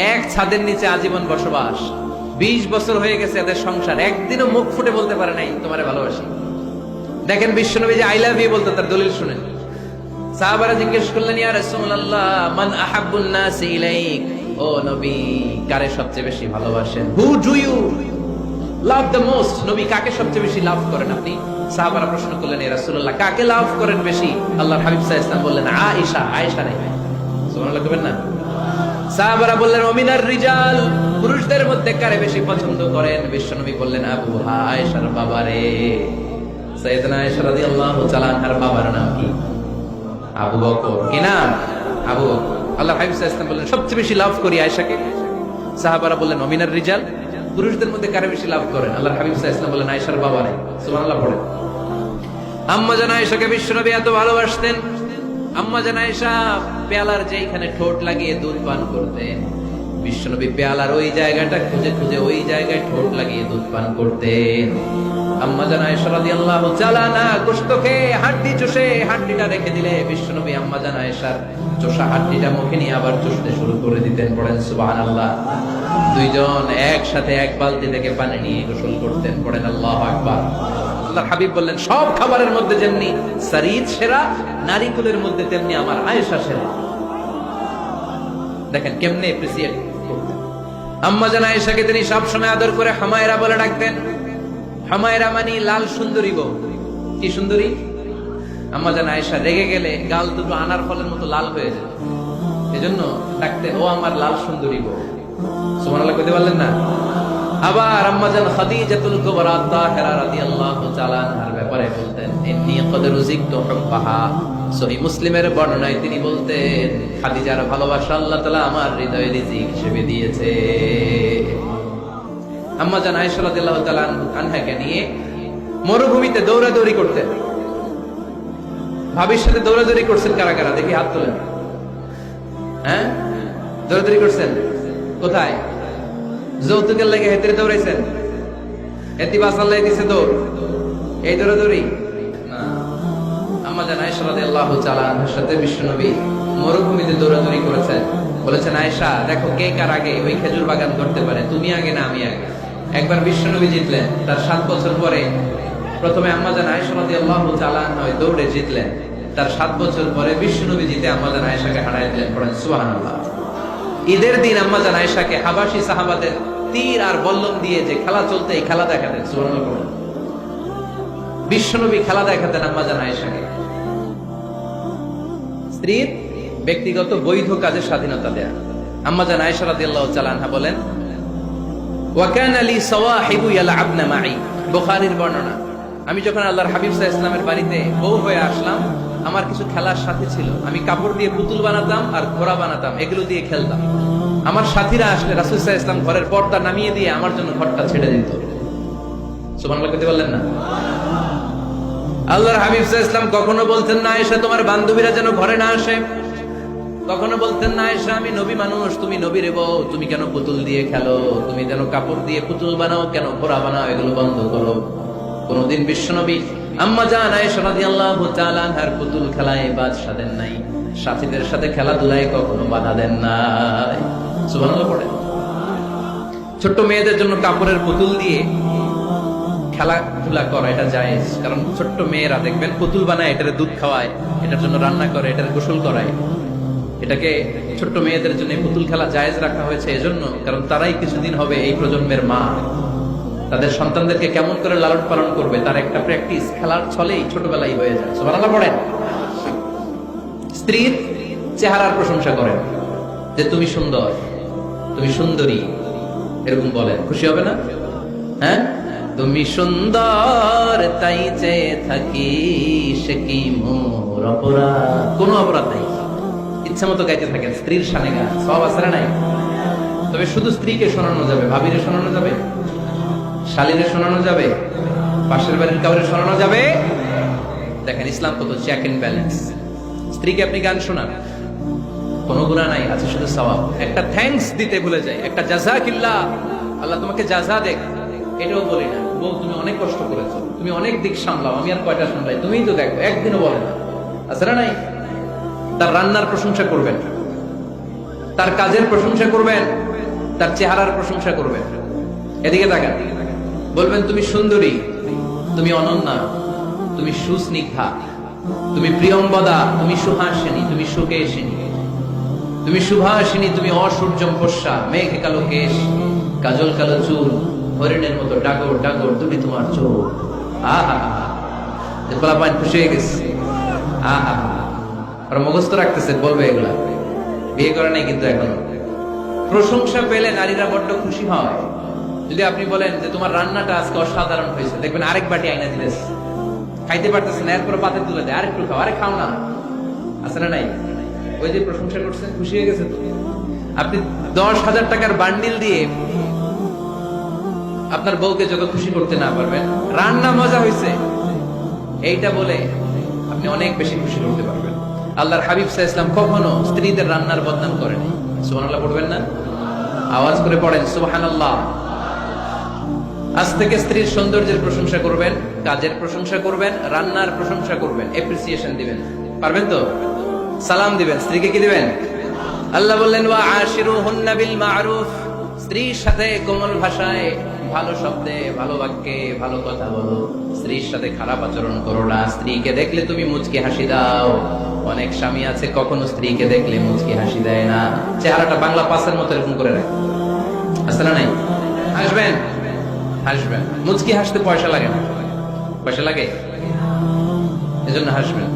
এক ছাদের নিচে আজীবন বসবাস, 20 বছর হয়ে গেছে এদের সংসার, একদিনও মুখ ফুটে বলতে পারে নাই তোমারে ভালোবাসি। দেখেন বিশ্বনবী যে আই লাভ ইউ বলতো, তার দলিল শুনেন। সাহাবারা জিজ্ঞেস করলেন, ইয়া রাসূলুল্লাহ মান আহাব্বুন নাস ইলাইক, ও নবী কারে সবচেয়ে বেশি ভালোবাসেন? Who do you love the most, নবী কাকে সবচেয়ে বেশি লাভ করেন আপনি? সাহাবারা প্রশ্ন করলেন, ইয়া রাসূলুল্লাহ কাকে লাভ করেন বেশি? আল্লাহর হাবিব সাল্লাল্লাহু আলাইহি ওয়াসাল্লাম বললেন, আয়েশা। আয়েশা নাই, সুবহানাল্লাহ কইবেন না? সাহাবারা বললেন, ওমিনার রিজাল, পুরুষদের মধ্যে কারে বেশি পছন্দ করেন? বিশ্বনবী বললেন, আবুহা, আয়েশার বাবারে। সাইয়েদনা আয়েশা রাদিয়াল্লাহু তাআলা আনহার বাবার নাম কি? আবু বকর। কি নাম? আবু বকর। আল্লাহর হাবিব সাল্লাল্লাহু আলাইহি ওয়াসাল্লাম বললেন, সবচেয়ে বেশি লাভ করি আয়েশাকে। সাহাবারা বললেন, ওমিনার রিজাল, পুরুষদের মধ্যে কারে বেশি লাভ করেন? আল্লাহর হাবিব সাল্লাল্লাহু আলাইহি ওয়াসাল্লাম বললেন, আয়েশার বাবারে। সুবহানাল্লাহ পড়ে। আম্মা জান আয়েশাকে বিশ্বনবী এত ভালোবাসতেন, আম্মা জান আয়েশা পেয়ালার যেখানে ঠোঁট লাগিয়ে দুধ পান করতেন, বিশ্বনবী পেয়ালার ওই জায়গাটা খুঁজে খুঁজে ওই জায়গায় ঠোঁট লাগিয়ে দুধ পান করতেন। আম্মা জান আয়েশা রাদিয়াল্লাহু তাআলা না গোশত খেয়ে হাড্ডি চষে হাড্ডিটা রেখে দিলে বিশ্বনবী আম্মা জান আয়েশার চষা হাড্ডিটা মুখে নিয়ে আবার চষতে শুরু করে দিতেন। পড়েন সুবহানাল্লাহ। দুইজন একসাথে এক বালতি থেকে পানি নিয়ে গোসল করতেন। পড়েন আল্লাহু আকবার। আল্লাহর হাবিব বললেন, সব খাবারের মধ্যে যেমনি সারিদ সেরা, নারীকুলের মধ্যে তেমনি আমার আয়েশা সেরা। দেখেন কেমনে এপ্রিসিয়েট করতেন। আম্মা জান আয়েশাকে তিনি সব সময় আদর করে হামায়রা বলে ডাকতেন। হামায়রা মানে লাল সুন্দরী বউ। কি সুন্দরী? আম্মা জান আয়েশা রেগে গেলে গাল দুটো আনার ফলের মতো লাল হয়ে যেত, এজন্য ডাকতেন, ও আমার লাল সুন্দরী বউ। সুবহানাল্লাহ কইতে পারলেন না? আবার আম্মা জান খাদিজাতুল কুবরা তাহেরা রাদিয়াল্লাহু তাআলা আনহার ব্যাপারে বলতেন, ইন্নী ক্বাদ রুজিকতু হুব্বাহা। সহিহ মুসলিমের বর্ণনায় তিনি বলতেন, খাদিজার ভালোবাসা আল্লাহ তাআলা আমার হৃদয়ে রিজিক হিসেবে দিয়েছে। আম্মা জান আয়েশা রাদিয়াল্লাহু তাআলা আনহাকে নিয়ে মরুভূমিতে দৌড়াদৌড়ি করতেন। ভাবির সাথে দৌড়াদৌড়ি করছেন কারা কারা? দেখি হাত তোলেন। হ্যাঁ, দৌড়াদৌড়ি করছেন কোথায়? যৌতুকের লেগে হেতরে দৌড়াইছেন? এতি বাসাল্লাহ দিছে দৌড়, এই দৌড়াদৌড়ি না। আম্মা জান আয়েশা রাদিয়াল্লাহু তাআলা আনহার সাথে বিশ্বনবী মরুভূমিতে দৌড়াদৌড়ি করেছেন। বলেছেন, আয়েশা দেখো কে কার আগে ওই খেজুর বাগান করতে পারে, তুমি আগে না আমি আগে। একবার বিশ্বনবী জিতলেন, তার 7 বছর পরে প্রথমে আম্মা জান আয়েশা রাদিয়াল্লাহু তাআলা আনহা দৌড়ে জিতলেন। তার 7 বছর পরে বিশ্বনবী জিতে আম্মা জান আয়েশাকে হারায় দিলেন। পড়েন সুবহানাল্লাহ। ঈদের দিন আম্মা জান আয়েশাকে হাবাসী সাহাবাদের তীর আর বল্লম দিয়ে যে খেলা চলতে, এই খেলা দেখাতেন। সুবহানাল্লাহ। বিশ্বনবী খেলা দেখাতেন আম্মা জান আয়েশাকে। স্ত্রীর ব্যক্তিগত বৈধ কাজের স্বাধীনতা দেয়া। আম্মা জান আয়েশা রাদিয়াল্লাহু তাআলা আনহা বলেন, ওয়া কানা লি সাওয়াহিবু ইয়ালআবনা মাই। বুখারীর বর্ণনা, আমি যখন আল্লাহর হাবিব সাল্লাল্লাহু আলাইহি ওয়াসাল্লামের বাড়িতে বউ হয়ে আসলাম, আমার কিছু খেলার সাথী ছিল। আমি কাপড় দিয়ে পুতুল বানাতাম আর ঘোড়া বানাতাম, এগুলো দিয়ে খেলতাম। আমার সাথীরা আসলে রাসূল সাল্লাল্লাহু আলাইহি ওয়াসাল্লাম ঘরের পর্দা নামিয়ে দিয়ে আমার জন্য ঘরটা ছেড়ে দিত। সুবহানাল্লাহ কইতে বললেন না? আল্লাহর হাবিব সাল্লাল্লাহু আলাইহি ওয়াসাল্লাম কখনো বলতেন না, আয়েশা তোমার বান্ধবীরা যেন ঘরে না আসে। কখনো বলতেন না, আয়েশা আমি নবী মানুষ, তুমি নবীর বউ, তুমি কেন পুতুল দিয়ে খেলো? তুমি যেন কাপড় দিয়ে পুতুল বানাও, কেন ঘোড়া বানাও, এগুলো বন্ধ করো। কোনদিন বিশ্বনবী আম্মা জান আয়েশা রাদিয়াল্লাহু তাআলা আনহার পুতুল খেলায় বাধা দেন নাই, সাথীদের সাথে খেলাধুলায় কখনো বাধা দেন নাই। সুবহানাল্লাহ পড়ে। ছোট্ট মেয়েদের জন্য কাপড়ের পুতুল দিয়ে খেলাধুলা করা এটা জায়েজ, কারণ ছোট্ট মেয়েরা দেখবেন পুতুল বানায়, এটার দুধ খাওয়ায়, এটার জন্য রান্না করে, এটার গোসল করায়। এটাকে ছোট্ট মেয়েদের জন্য পুতুল খেলা জায়েজ রাখা হয়েছে এজন্য, কারণ তারাই কিছুদিন হবে এই প্রজন্মের মা। তাদের সন্তানদেরকে কেমন করে লালন পালন করবে তার একটা প্র্যাকটিস খেলার ছলেই ছোটবেলায় হয়ে যায়। সুবহানাল্লাহ পড়েন। স্ত্রীর চেহারার প্রশংসা করেন, যে তুমি সুন্দর, তুমি সুন্দরী, এরকম বলেন, খুশি হবে না? হ্যাঁ, তুমি সুন্দর তাই চেয়ে থাকি, সে কি মোর অপরাধ? কোনো অপরাধ নাই, ইচ্ছা মতো গাইতে থাকেন স্ত্রীর শানে গান, সব আসরে নাই। তবে শুধু স্ত্রীকে শোনানো যাবে, ভাবিরে শোনানো যাবে, শালীরে শোনানো যাবে, পাশের বাড়ির কাউরে শোনানো যাবে। দেখেন ইসলাম কত চেক এন্ড ব্যালেন্স। স্ত্রীকে আপনি গান শোনান, কোনো গুনাহ নাই, আছে শুধু সওয়াব। একটা থ্যাঙ্কস দিতে ভুলে যায়, একটা জাযাকিল্লাহ, আল্লাহ তোমাকে জাযা দেখ, এটাও বলি না। বউ তুমি অনেক কষ্ট করেছো, তুমি অনেক দিক সামলাও, আমি আর কয়টা সামলাই, তুমিই তো দেখো, একদিনও বলে না। আছে না নাই? তার রান্নার প্রশংসা করবেন, তার কাজের প্রশংসা করবেন, তার চেহারার প্রশংসা করবেন। এদিকে তাকান, বলবেন তুমি সুন্দরী, তুমি অনন্যা, তুমি সুস্নিগ্ধা, তুমি প্রিয়ম্বদা, তুমি সুহাসিনী, তুমি সুকেশিনী, তুমি সুভাষিনী, তুমি অসূর্যম পোষ্যা, মেঘ কালো কেশ, কাজল কালো চুল, হরিণের মতো ডাগর ডাগর, তুমি তোমার চোখ। আহা, পোলাপাইন খুশি হয়ে গেছে। আহা, আর মুখস্থ রাখতেছে, বলবে এগুলা। বিয়ে করে নাই কিন্তু এখনো। প্রশংসা পেলে নারীরা বড্ড খুশি হয়। যদি আপনি বলেন যে তোমার রান্নাটা আজকে অসাধারণ হয়েছে, দেখবেন আরেক বাটি আইনা দিতেছে, খাইতে পারতেছে না, এরপরে পাতে তুলে দেয়, আরেকটু খাও, আরে খাও না, আছে না নাই? ওই যে প্রশংসা করছেন, খুশি হয়ে গেছে তো। আপনি 10,000 টাকার বান্ডিল দিয়ে আপনার বউকে যত খুশি করতে না পারবেন, রান্না মজা হয়েছে এইটা বলে আপনি অনেক বেশি খুশি করতে পারবেন। আল্লাহর হাবিব সাল্লাল্লাহু আলাইহি ওয়াসাল্লাম কখনো স্ত্রীদের রান্নার বদনাম করেনি। সুবহানাল্লাহ পড়বেন না? আওয়াজ করে পড়েন সুবহানাল্লাহ। আজ থেকে স্ত্রীর সৌন্দর্যের প্রশংসা করবেন, কাজের প্রশংসা করবেন, রান্নার প্রশংসা করবেন, এপ্রিসিয়েশন দিবেন। পারবেন তো? সালাম দিবেন, স্ত্রীকে কি দিবেন? আল্লাহ বললেন ওয়া আশিরুহুন্না বিল মা'রুফ, স্ত্রীর সাথে কোমল ভাষায়, ভালো শব্দে, ভালো বাক্যে, ভালো কথা বলো। স্ত্রীর সাথে খারাপ আচরণ করো না। স্ত্রীকে দেখলে তুমি মুচকি হাসি দাও। অনেক স্বামী আছে কখনো স্ত্রীকে দেখলে মুচকি হাসি দেয় না, চেহারাটা বাংলা পাসের মতো এরকম করে রাখে। আসলে নাই? হাসবেন, হাসবেন। মুচকি হাসতে পয়সা লাগে না, পয়সা লাগে, এজন্য হাসবেন।